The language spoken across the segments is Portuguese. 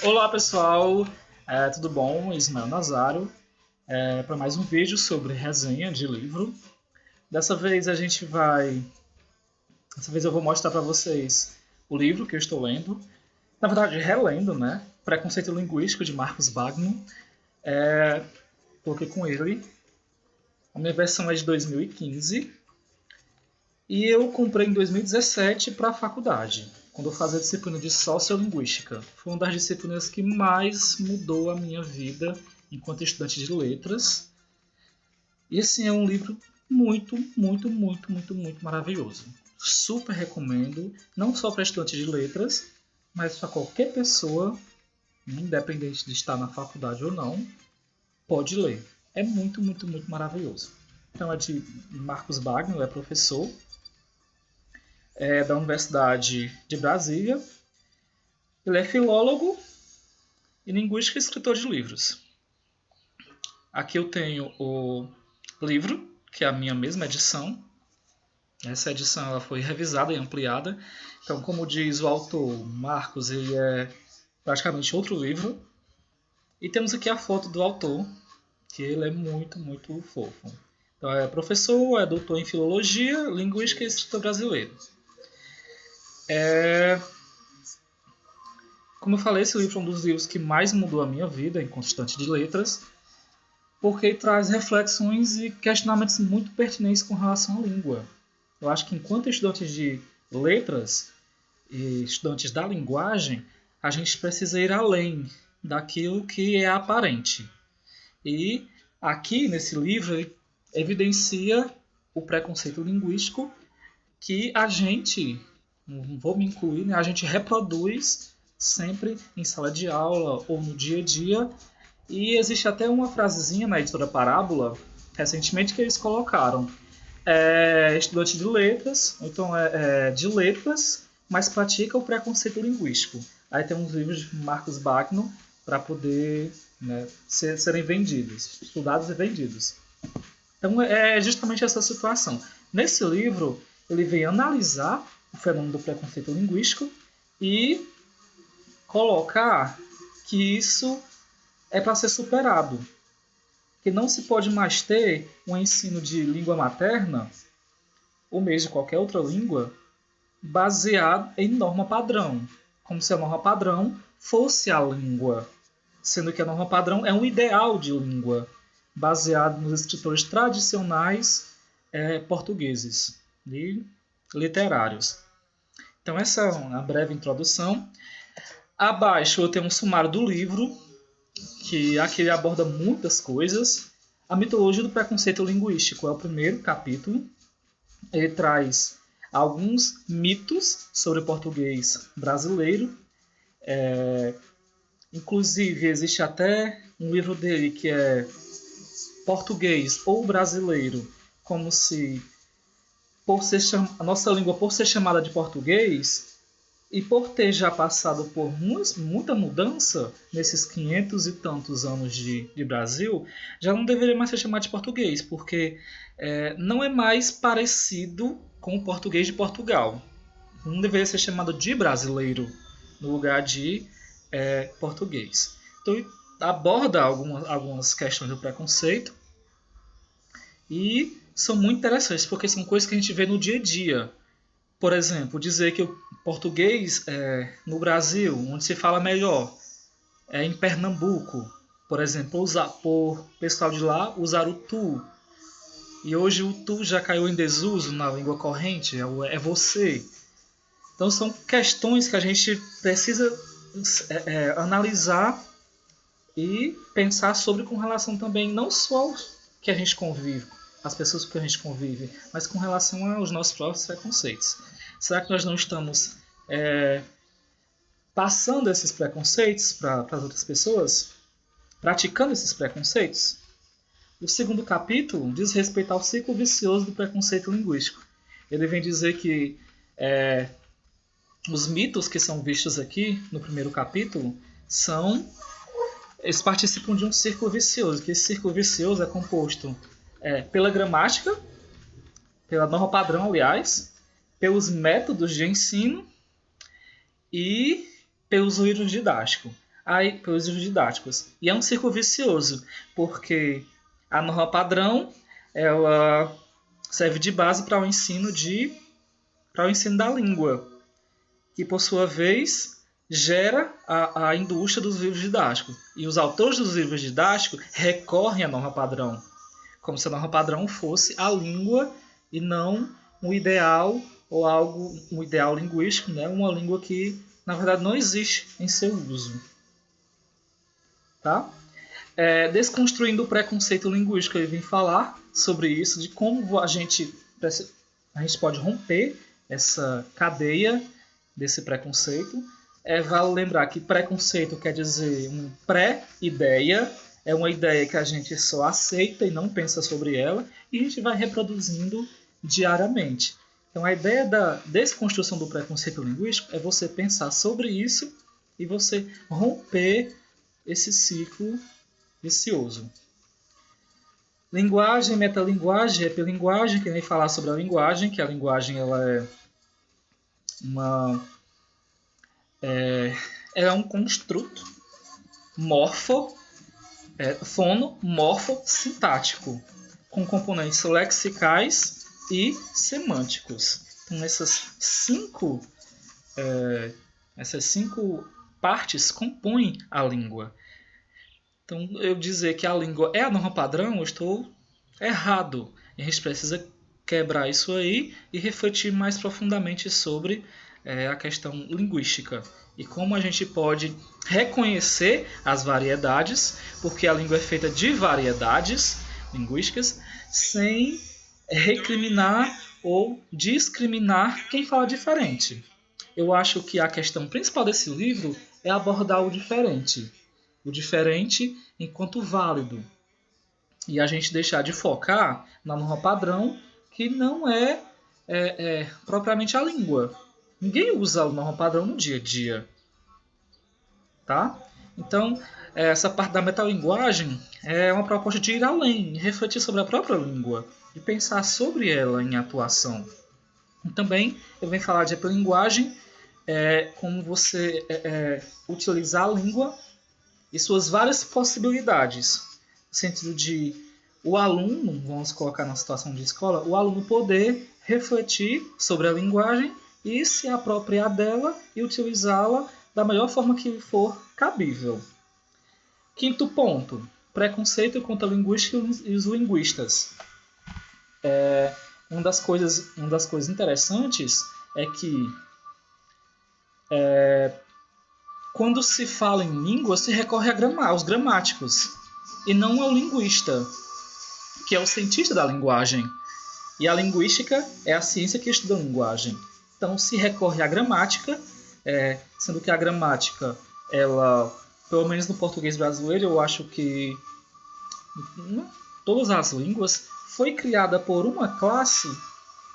Olá pessoal, tudo bom? Ismael Nazaro, para mais um vídeo sobre resenha de livro. Dessa vez eu vou mostrar para vocês o livro que eu estou lendo, na verdade relendo, né? Preconceito Linguístico de Marcos Wagner. Coloquei com ele. A minha versão é de 2015 e eu comprei em 2017 para a faculdade, quando eu fazia a disciplina de Sociolinguística. Foi uma das disciplinas que mais mudou a minha vida enquanto estudante de letras. E assim, é um livro muito maravilhoso. Super recomendo, não só para estudante de letras, mas para qualquer pessoa, independente de estar na faculdade ou não, pode ler. É muito maravilhoso. Então é de Marcos Wagner, é professor, da Universidade de Brasília. Ele é filólogo e linguístico e escritor de livros. Aqui eu tenho o livro, que é a minha mesma edição. Essa edição ela foi revisada e ampliada. Então, como diz o autor Marcos, ele é praticamente outro livro. E temos aqui a foto do autor, que ele é muito fofo. Então, é professor, é doutor em filologia, linguística e escritor brasileiro. Como eu falei, esse livro é um dos livros que mais mudou a minha vida enquanto estudante de letras, porque ele traz reflexões e questionamentos muito pertinentes com relação à língua. Eu acho que enquanto estudantes de letras e estudantes da linguagem, a gente precisa ir além daquilo que é aparente. E aqui nesse livro ele evidencia o preconceito linguístico que a gente, não vou me incluir, né, a gente reproduz sempre em sala de aula ou no dia a dia. E existe até uma frasezinha na editora Parábola, recentemente, que eles colocaram. Estudante de letras, ou então de letras, mas pratica o preconceito linguístico. Aí tem uns livros de Marcos Wagner para poder, né, serem vendidos, estudados e vendidos. Então é justamente essa situação. Nesse livro, ele vem analisar o fenômeno do preconceito linguístico e colocar que isso é para ser superado. Que não se pode mais ter um ensino de língua materna, ou mesmo de qualquer outra língua, baseado em norma padrão. Como se a norma padrão fosse a língua. Sendo que a norma padrão é um ideal de língua, baseado nos escritores tradicionais portugueses e literários. Então essa é uma breve introdução. Abaixo eu tenho um sumário do livro, que aqui ele aborda muitas coisas. A mitologia do preconceito linguístico é o primeiro capítulo. Ele traz alguns mitos sobre o português brasileiro. Inclusive, existe até um livro dele que é Português ou Brasileiro, como se a nossa língua, por ser chamada de português, e por ter já passado por muita mudança nesses 500 e tantos anos de Brasil, já não deveria mais ser chamado de português, porque não é mais parecido com o português de Portugal. Não deveria ser chamado de brasileiro no lugar de português. Então, aborda algumas questões do preconceito e são muito interessantes, porque são coisas que a gente vê no dia a dia. Por exemplo, dizer que o português no Brasil, onde se fala melhor, é em Pernambuco, por exemplo, por pessoal de lá usar o tu. E hoje o tu já caiu em desuso na língua corrente, é você. Então são questões que a gente precisa analisar e pensar sobre com relação também não só aos que a gente convive, as pessoas com que a gente convive, mas com relação aos nossos próprios preconceitos. Será que nós não estamos passando esses preconceitos para as outras pessoas? Praticando esses preconceitos? O segundo capítulo diz respeito ao ciclo vicioso do preconceito linguístico. Ele vem dizer que os mitos que são vistos aqui no primeiro capítulo eles participam de um círculo vicioso, que esse círculo vicioso é composto pela gramática, pela norma padrão, aliás, pelos métodos de ensino e pelos livros didáticos. aí, pelos livros didáticos. E é um círculo vicioso, porque a norma padrão ela serve de base para o ensino da língua, que por sua vez gera a indústria dos livros didáticos. E os autores dos livros didáticos recorrem à norma padrão, como se a norma padrão fosse a língua e não um ideal ou um ideal linguístico, né? Uma língua que na verdade não existe em seu uso. Tá? Desconstruindo o preconceito linguístico, eu vim falar sobre isso, de como a gente pode romper essa cadeia desse preconceito. Vale lembrar que preconceito quer dizer uma pré-ideia, é uma ideia que a gente só aceita e não pensa sobre ela, e a gente vai reproduzindo diariamente. Então a ideia da desconstrução do preconceito linguístico é você pensar sobre isso e você romper esse ciclo vicioso. Linguagem, metalinguagem, epilinguagem, que nem falar sobre a linguagem, que a linguagem ela é um construto fono-morfo-sintático, com componentes lexicais e semânticos. Então, essas cinco partes compõem a língua. Então, eu dizer que a língua é a norma padrão, eu estou errado. A gente precisa quebrar isso aí e refletir mais profundamente sobre a questão linguística e como a gente pode reconhecer as variedades, porque a língua é feita de variedades linguísticas, sem recriminar ou discriminar quem fala diferente. Eu acho que a questão principal desse livro é abordar o diferente enquanto válido, e a gente deixar de focar na norma padrão, que não é propriamente a língua. Ninguém usa a norma padrão no dia a dia. Tá? Então, essa parte da metalinguagem é uma proposta de ir além, refletir sobre a própria língua e pensar sobre ela em atuação. E também eu venho falar de epilinguagem, como você utilizar a língua e suas várias possibilidades. No sentido de o aluno, vamos colocar na situação de escola, o aluno poder refletir sobre a linguagem e se apropriar dela e utilizá-la da melhor forma que for cabível. Quinto ponto, preconceito contra a linguística e os linguistas. Uma das coisas interessantes é que quando se fala em língua, se recorre aos gramáticos e não ao linguista, que é o cientista da linguagem. E a linguística é a ciência que estuda a linguagem. Então se recorre à gramática, sendo que a gramática, ela, pelo menos no português brasileiro, eu acho que todas as línguas, foi criada por uma classe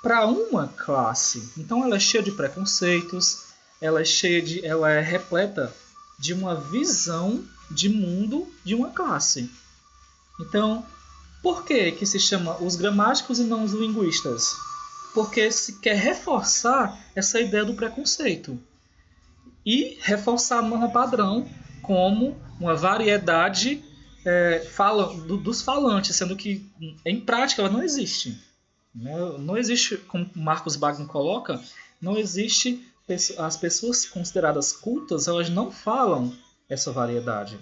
para uma classe. Então ela é cheia de preconceitos, ela é repleta de uma visão de mundo de uma classe. Então, por que se chama os gramáticos e não os linguistas? Porque se quer reforçar essa ideia do preconceito e reforçar a norma padrão como uma variedade dos falantes, sendo que em prática ela não existe. Não existe, como Marcos Bagno coloca, não existe. As pessoas consideradas cultas, elas não falam essa variedade.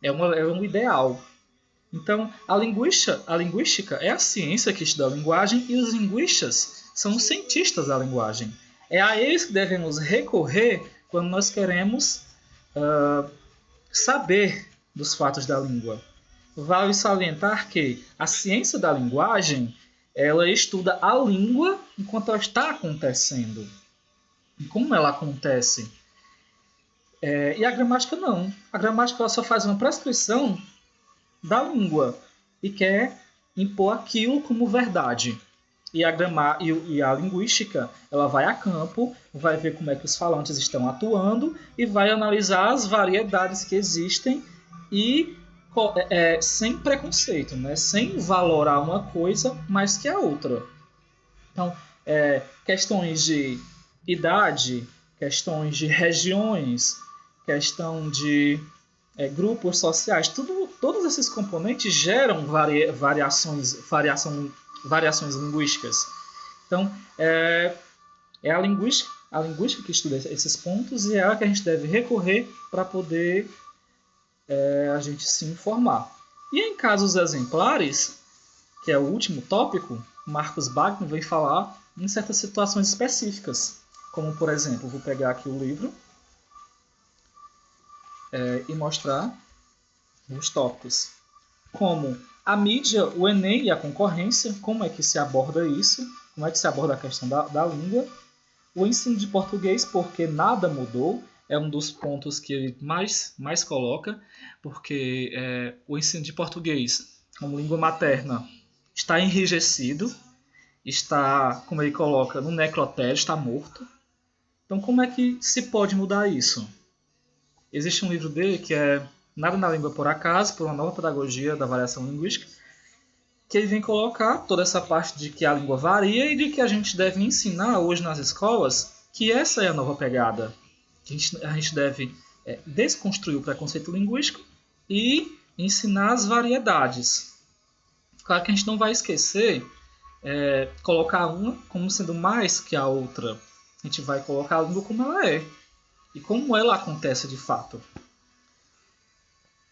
É um ideal. Então, a linguística é a ciência que estuda a linguagem e os linguistas são os cientistas da linguagem. É a eles que devemos recorrer quando nós queremos saber dos fatos da língua. Vale salientar que a ciência da linguagem, ela estuda a língua enquanto ela está acontecendo. E como ela acontece. E a gramática não. A gramática ela só faz uma prescrição da língua e quer impor aquilo como verdade. E a linguística ela vai a campo, vai ver como é que os falantes estão atuando e vai analisar as variedades que existem e sem preconceito, né? Sem valorar uma coisa mais que a outra. Então, questões de idade, questões de regiões, questão de grupos sociais, todos esses componentes geram variações linguísticas. Então, é a linguística que estuda esses pontos e é ela que a gente deve recorrer para poder a gente se informar. E em casos exemplares, que é o último tópico, Marcus Bagno vem falar em certas situações específicas, como, por exemplo, vou pegar aqui o livro e mostrar os tópicos, como a mídia, o Enem e a concorrência, como é que se aborda isso, como é que se aborda a questão da língua, o ensino de português, porque nada mudou, é um dos pontos que ele mais coloca, porque o ensino de português como língua materna está enrijecido, está, como ele coloca, no necrotério, está morto. Então, como é que se pode mudar isso? Existe um livro dele que é Nada na Língua por Acaso, por uma nova pedagogia da variação linguística, que ele vem colocar toda essa parte de que a língua varia e de que a gente deve ensinar hoje nas escolas que essa é a nova pegada. Que a gente deve desconstruir o preconceito linguístico e ensinar as variedades. Claro que a gente não vai esquecer colocar uma como sendo mais que a outra. A gente vai colocar a língua como ela é e como ela acontece de fato.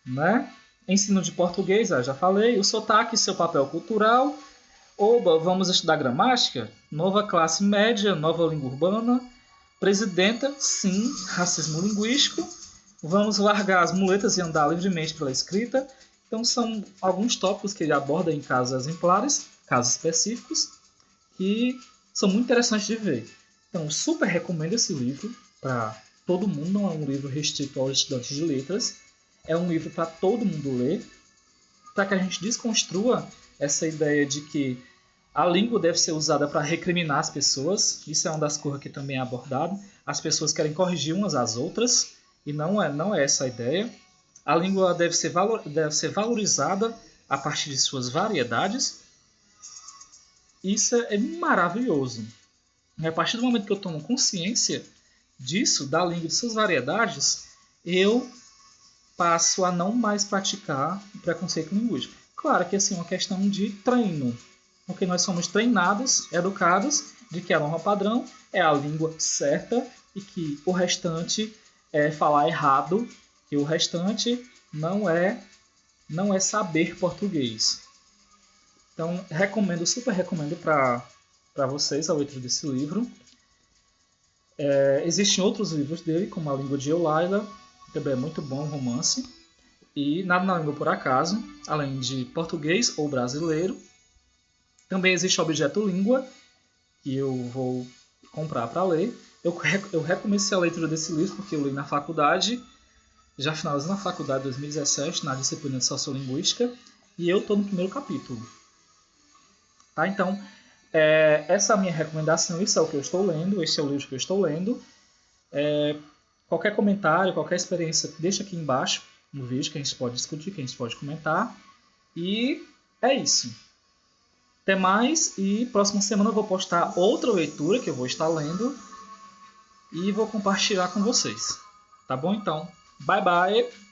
Né? Ensino de português, já falei. O sotaque, seu papel cultural. Oba, vamos estudar gramática? Nova classe média, nova língua urbana. Presidenta, sim, racismo linguístico. Vamos largar as muletas e andar livremente pela escrita. Então são alguns tópicos que ele aborda em casos exemplares, casos específicos, que são muito interessantes de ver. Então super recomendo esse livro para todo mundo, não é um livro restrito aos estudantes de letras. É um livro para todo mundo ler, para que a gente desconstrua essa ideia de que a língua deve ser usada para recriminar as pessoas. Isso é uma das coisas que também é abordado. As pessoas querem corrigir umas às outras, e não é essa a ideia. A língua deve ser valorizada a partir de suas variedades. Isso é maravilhoso. E a partir do momento que eu tomo consciência disso, da língua e de suas variedades, eu passo a não mais praticar o preconceito linguístico. Claro que assim, é uma questão de treino, porque nós somos treinados, educados, de que a norma padrão é a língua certa e que o restante é falar errado, que o restante não é saber português. Então, super recomendo para vocês a leitura desse livro. Existem outros livros dele, como A Língua de Eulalia, também é muito bom, romance. E Nada na Língua por Acaso, além de português ou brasileiro. Também existe Objeto Língua, que eu vou comprar para ler. Eu recomecei a leitura desse livro porque eu li na faculdade, já finalizei na faculdade em 2017, na disciplina de Sociolinguística, e eu estou no primeiro capítulo. Tá? Então, essa é a minha recomendação, isso é o que eu estou lendo, esse é o livro que eu estou lendo. Qualquer comentário, qualquer experiência, deixa aqui embaixo no vídeo que a gente pode discutir, que a gente pode comentar. E é isso. Até mais e próxima semana eu vou postar outra leitura que eu vou estar lendo e vou compartilhar com vocês. Tá bom então? Bye bye!